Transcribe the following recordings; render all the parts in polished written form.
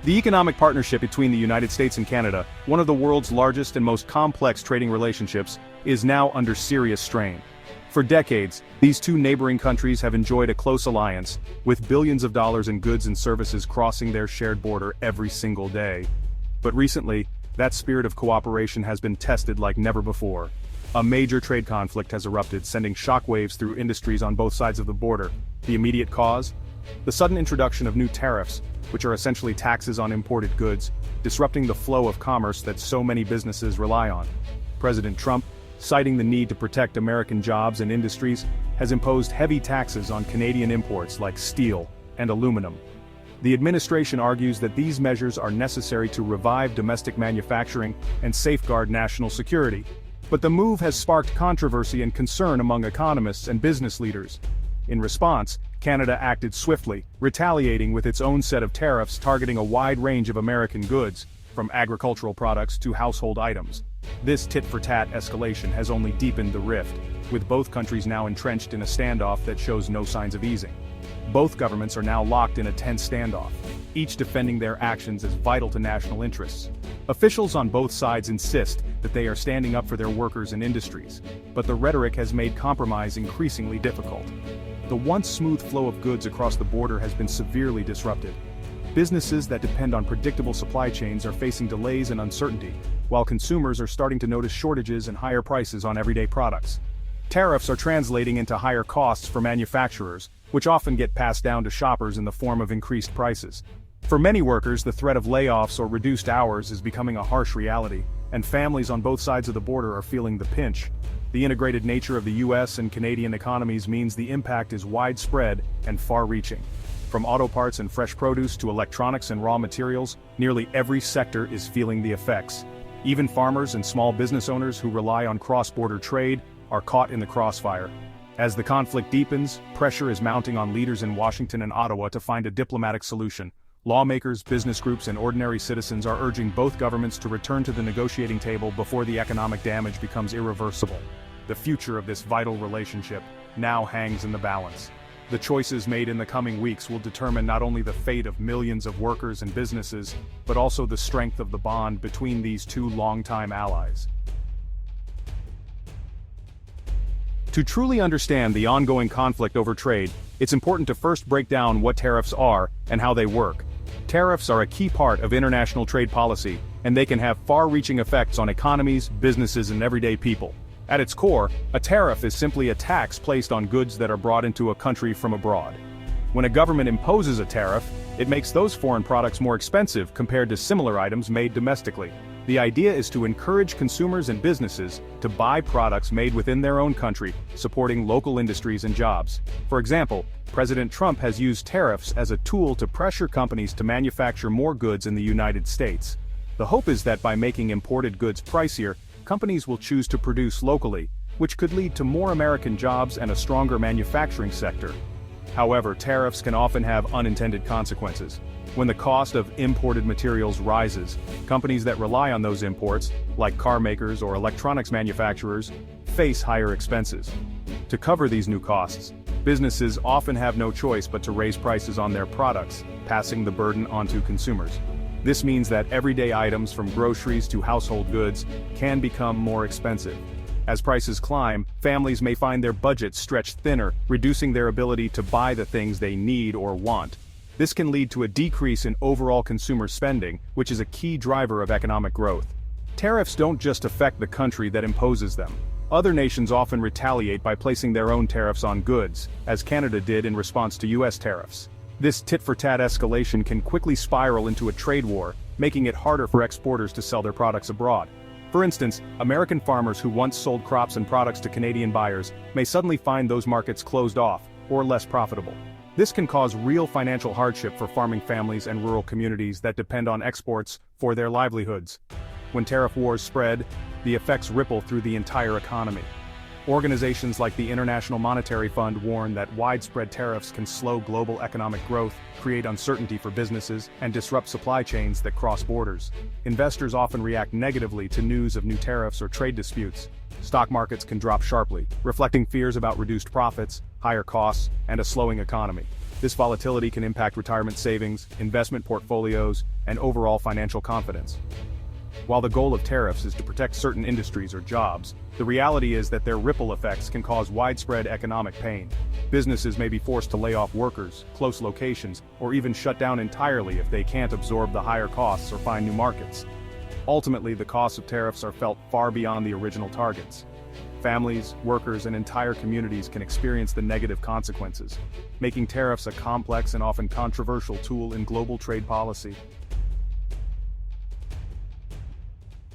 The economic partnership between the United States and Canada, one of the world's largest and most complex trading relationships, is now under serious strain. For decades, these two neighboring countries have enjoyed a close alliance, with billions of dollars in goods and services crossing their shared border every single day. But recently, that spirit of cooperation has been tested like never before. A major trade conflict has erupted, sending shockwaves through industries on both sides of the border. The immediate cause? The sudden introduction of new tariffs, which are essentially taxes on imported goods, disrupting the flow of commerce that so many businesses rely on. President Trump, citing the need to protect American jobs and industries, has imposed heavy taxes on Canadian imports like steel and aluminum. The administration argues that these measures are necessary to revive domestic manufacturing and safeguard national security. But the move has sparked controversy and concern among economists and business leaders. In response, Canada acted swiftly, retaliating with its own set of tariffs targeting a wide range of American goods, from agricultural products to household items. This tit-for-tat escalation has only deepened the rift, with both countries now entrenched in a standoff that shows no signs of easing. Both governments are now locked in a tense standoff, each defending their actions as vital to national interests. Officials on both sides insist that they are standing up for their workers and industries, but the rhetoric has made compromise increasingly difficult. The once smooth flow of goods across the border has been severely disrupted. Businesses that depend on predictable supply chains are facing delays and uncertainty, while consumers are starting to notice shortages and higher prices on everyday products. Tariffs are translating into higher costs for manufacturers, which often get passed down to shoppers in the form of increased prices. For many workers, the threat of layoffs or reduced hours is becoming a harsh reality, and families on both sides of the border are feeling the pinch. The integrated nature of the US and Canadian economies means the impact is widespread and far-reaching. From auto parts and fresh produce to electronics and raw materials, nearly every sector is feeling the effects. Even farmers and small business owners who rely on cross-border trade are caught in the crossfire. As the conflict deepens, pressure is mounting on leaders in Washington and Ottawa to find a diplomatic solution. Lawmakers, business groups, and ordinary citizens are urging both governments to return to the negotiating table before the economic damage becomes irreversible. The future of this vital relationship now hangs in the balance. The choices made in the coming weeks will determine not only the fate of millions of workers and businesses, but also the strength of the bond between these two longtime allies. To truly understand the ongoing conflict over trade, it's important to first break down what tariffs are and how they work. Tariffs are a key part of international trade policy, and they can have far-reaching effects on economies, businesses, and everyday people. At its core, a tariff is simply a tax placed on goods that are brought into a country from abroad. When a government imposes a tariff, it makes those foreign products more expensive compared to similar items made domestically. The idea is to encourage consumers and businesses to buy products made within their own country, supporting local industries and jobs. For example, President Trump has used tariffs as a tool to pressure companies to manufacture more goods in the United States. The hope is that by making imported goods pricier, companies will choose to produce locally, which could lead to more American jobs and a stronger manufacturing sector. However, tariffs can often have unintended consequences. When the cost of imported materials rises, companies that rely on those imports, like car makers or electronics manufacturers, face higher expenses. To cover these new costs, businesses often have no choice but to raise prices on their products, passing the burden onto consumers. This means that everyday items from groceries to household goods can become more expensive. As prices climb, families may find their budgets stretched thinner, reducing their ability to buy the things they need or want. This can lead to a decrease in overall consumer spending, which is a key driver of economic growth. Tariffs don't just affect the country that imposes them. Other nations often retaliate by placing their own tariffs on goods, as Canada did in response to US tariffs. This tit-for-tat escalation can quickly spiral into a trade war, making it harder for exporters to sell their products abroad. For instance, American farmers who once sold crops and products to Canadian buyers may suddenly find those markets closed off, or less profitable. This can cause real financial hardship for farming families and rural communities that depend on exports for their livelihoods. When tariff wars spread, the effects ripple through the entire economy. Organizations like the International Monetary Fund warn that widespread tariffs can slow global economic growth, create uncertainty for businesses, and disrupt supply chains that cross borders. Investors often react negatively to news of new tariffs or trade disputes. Stock markets can drop sharply, reflecting fears about reduced profits, higher costs, and a slowing economy. This volatility can impact retirement savings, investment portfolios, and overall financial confidence. While the goal of tariffs is to protect certain industries or jobs, the reality is that their ripple effects can cause widespread economic pain. Businesses may be forced to lay off workers, close locations, or even shut down entirely if they can't absorb the higher costs or find new markets. Ultimately, the costs of tariffs are felt far beyond the original targets. Families, workers, and entire communities can experience the negative consequences, making tariffs a complex and often controversial tool in global trade policy.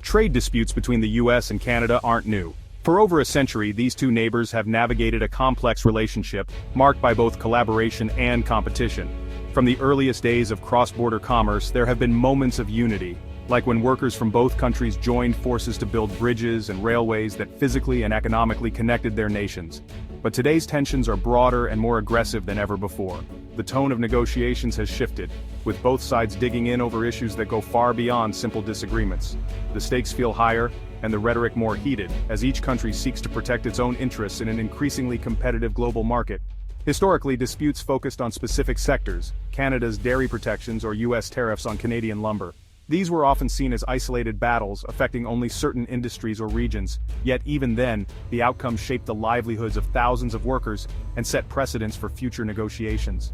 Trade disputes between the US and Canada aren't new. For over a century, these two neighbors have navigated a complex relationship marked by both collaboration and competition. From the earliest days of cross-border commerce, there have been moments of unity, like when workers from both countries joined forces to build bridges and railways that physically and economically connected their nations. But today's tensions are broader and more aggressive than ever before. The tone of negotiations has shifted, with both sides digging in over issues that go far beyond simple disagreements. The stakes feel higher, and the rhetoric more heated, as each country seeks to protect its own interests in an increasingly competitive global market. Historically, disputes focused on specific sectors: Canada's dairy protections or US tariffs on Canadian lumber. These were often seen as isolated battles affecting only certain industries or regions, yet even then, the outcome shaped the livelihoods of thousands of workers and set precedents for future negotiations.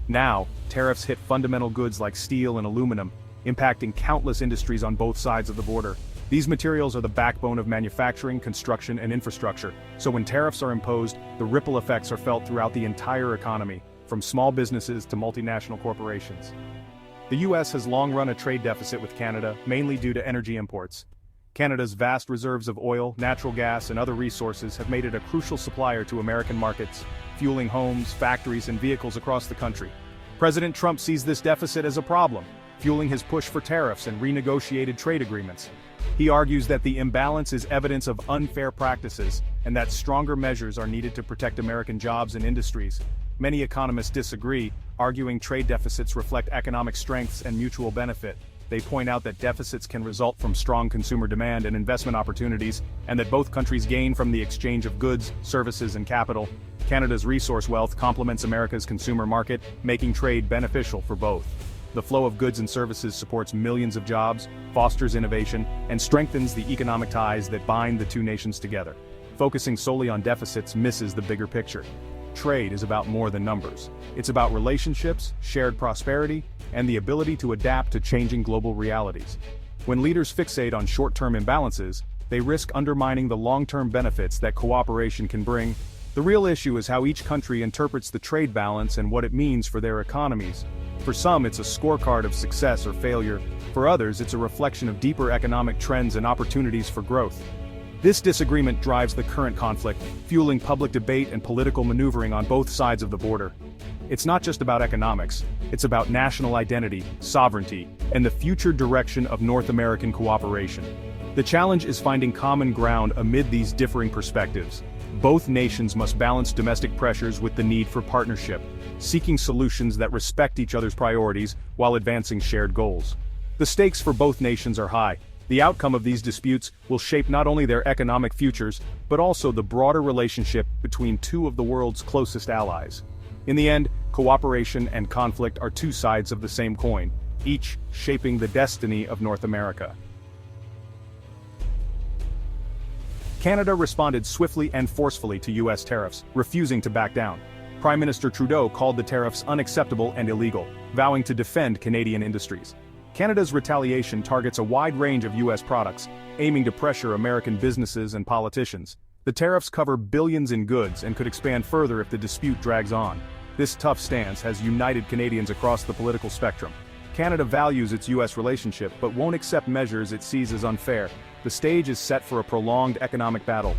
Now, tariffs hit fundamental goods like steel and aluminum, impacting countless industries on both sides of the border. These materials are the backbone of manufacturing, construction, and infrastructure, so when tariffs are imposed, the ripple effects are felt throughout the entire economy, from small businesses to multinational corporations. The US has long run a trade deficit with Canada, mainly due to energy imports. Canada's vast reserves of oil, natural gas, and other resources have made it a crucial supplier to American markets, fueling homes, factories, and vehicles across the country. President Trump sees this deficit as a problem, fueling his push for tariffs and renegotiated trade agreements. He argues that the imbalance is evidence of unfair practices, and that stronger measures are needed to protect American jobs and industries. Many economists disagree, arguing trade deficits reflect economic strengths and mutual benefit. They point out that deficits can result from strong consumer demand and investment opportunities, and that both countries gain from the exchange of goods, services, and capital. Canada's resource wealth complements America's consumer market, making trade beneficial for both. The flow of goods and services supports millions of jobs, fosters innovation, and strengthens the economic ties that bind the two nations together. Focusing solely on deficits misses the bigger picture. Trade is about more than numbers. It's about relationships, shared prosperity, and the ability to adapt to changing global realities. When leaders fixate on short-term imbalances, they risk undermining the long-term benefits that cooperation can bring. The real issue is how each country interprets the trade balance and what it means for their economies. For some, it's a scorecard of success or failure. For others, it's a reflection of deeper economic trends and opportunities for growth. This disagreement drives the current conflict, fueling public debate and political maneuvering on both sides of the border. It's not just about economics, it's about national identity, sovereignty, and the future direction of North American cooperation. The challenge is finding common ground amid these differing perspectives. Both nations must balance domestic pressures with the need for partnership, seeking solutions that respect each other's priorities while advancing shared goals. The stakes for both nations are high. The outcome of these disputes will shape not only their economic futures, but also the broader relationship between two of the world's closest allies. In the end, cooperation and conflict are two sides of the same coin, each shaping the destiny of North America. Canada responded swiftly and forcefully to US tariffs, refusing to back down. Prime Minister Trudeau called the tariffs unacceptable and illegal, vowing to defend Canadian industries. Canada's retaliation targets a wide range of US products, aiming to pressure American businesses and politicians. The tariffs cover billions in goods and could expand further if the dispute drags on. This tough stance has united Canadians across the political spectrum. Canada values its US relationship but won't accept measures it sees as unfair. The stage is set for a prolonged economic battle.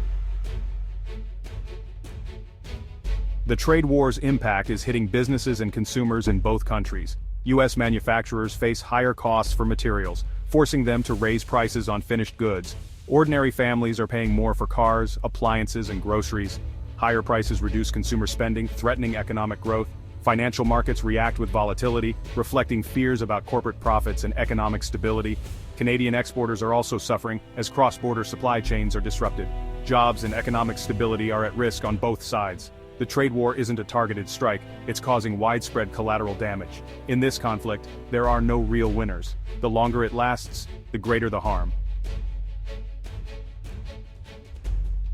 The trade war's impact is hitting businesses and consumers in both countries. US manufacturers face higher costs for materials, forcing them to raise prices on finished goods. Ordinary families are paying more for cars, appliances, and groceries. Higher prices reduce consumer spending, threatening economic growth. Financial markets react with volatility, reflecting fears about corporate profits and economic stability. Canadian exporters are also suffering as cross-border supply chains are disrupted. Jobs and economic stability are at risk on both sides. The trade war isn't a targeted strike, it's causing widespread collateral damage. In this conflict, there are no real winners. The longer it lasts, the greater the harm.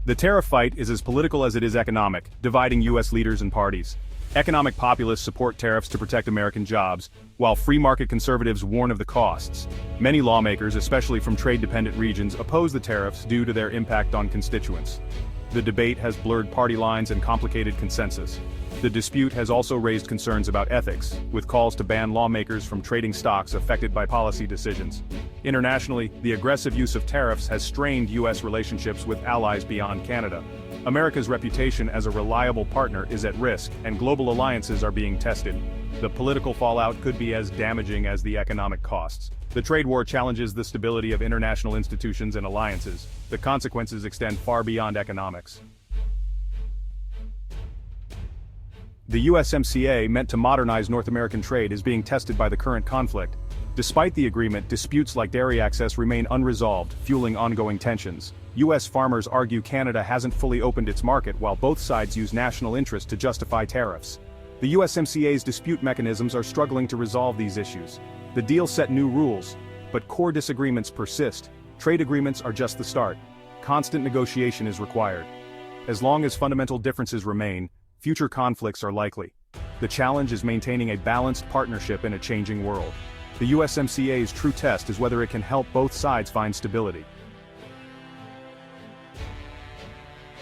The tariff fight is as political as it is economic, dividing U.S. leaders and parties. Economic populists support tariffs to protect American jobs, while free market conservatives warn of the costs. Many lawmakers, especially from trade-dependent regions, oppose the tariffs due to their impact on constituents. The debate has blurred party lines and complicated consensus. The dispute has also raised concerns about ethics, with calls to ban lawmakers from trading stocks affected by policy decisions. Internationally, the aggressive use of tariffs has strained U.S. relationships with allies beyond Canada. America's reputation as a reliable partner is at risk, and global alliances are being tested. The political fallout could be as damaging as the economic costs. The trade war challenges the stability of international institutions and alliances. The consequences extend far beyond economics. The USMCA, meant to modernize North American trade, is being tested by the current conflict. Despite the agreement, disputes like dairy access remain unresolved, fueling ongoing tensions. U.S. farmers argue Canada hasn't fully opened its market, while both sides use national interest to justify tariffs. The USMCA's dispute mechanisms are struggling to resolve these issues. The deal set new rules, but core disagreements persist. Trade agreements are just the start. Constant negotiation is required. As long as fundamental differences remain, future conflicts are likely. The challenge is maintaining a balanced partnership in a changing world. The USMCA's true test is whether it can help both sides find stability.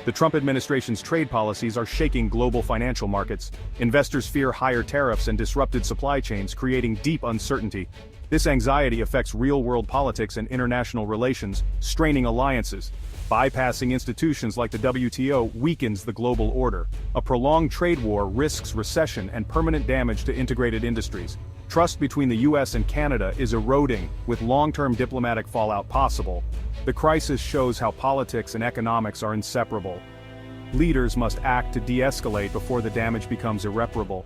The Trump administration's trade policies are shaking global financial markets. Investors fear higher tariffs and disrupted supply chains, creating deep uncertainty. This anxiety affects real-world politics and international relations, straining alliances. Bypassing institutions like the WTO weakens the global order. A prolonged trade war risks recession and permanent damage to integrated industries. Trust between the U.S. and Canada is eroding, with long-term diplomatic fallout possible. The crisis shows how politics and economics are inseparable. Leaders must act to de-escalate before the damage becomes irreparable.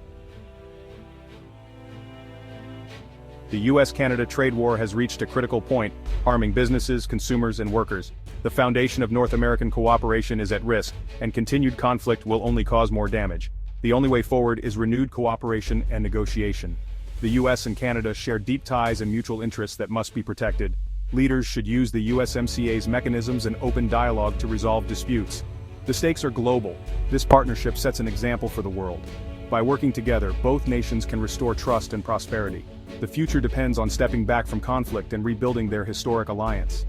The U.S.-Canada trade war has reached a critical point, harming businesses, consumers, and workers. The foundation of North American cooperation is at risk, and continued conflict will only cause more damage. The only way forward is renewed cooperation and negotiation. The U.S. and Canada share deep ties and mutual interests that must be protected. Leaders should use the USMCA's mechanisms and open dialogue to resolve disputes. The stakes are global. This partnership sets an example for the world. By working together, both nations can restore trust and prosperity. The future depends on stepping back from conflict and rebuilding their historic alliance.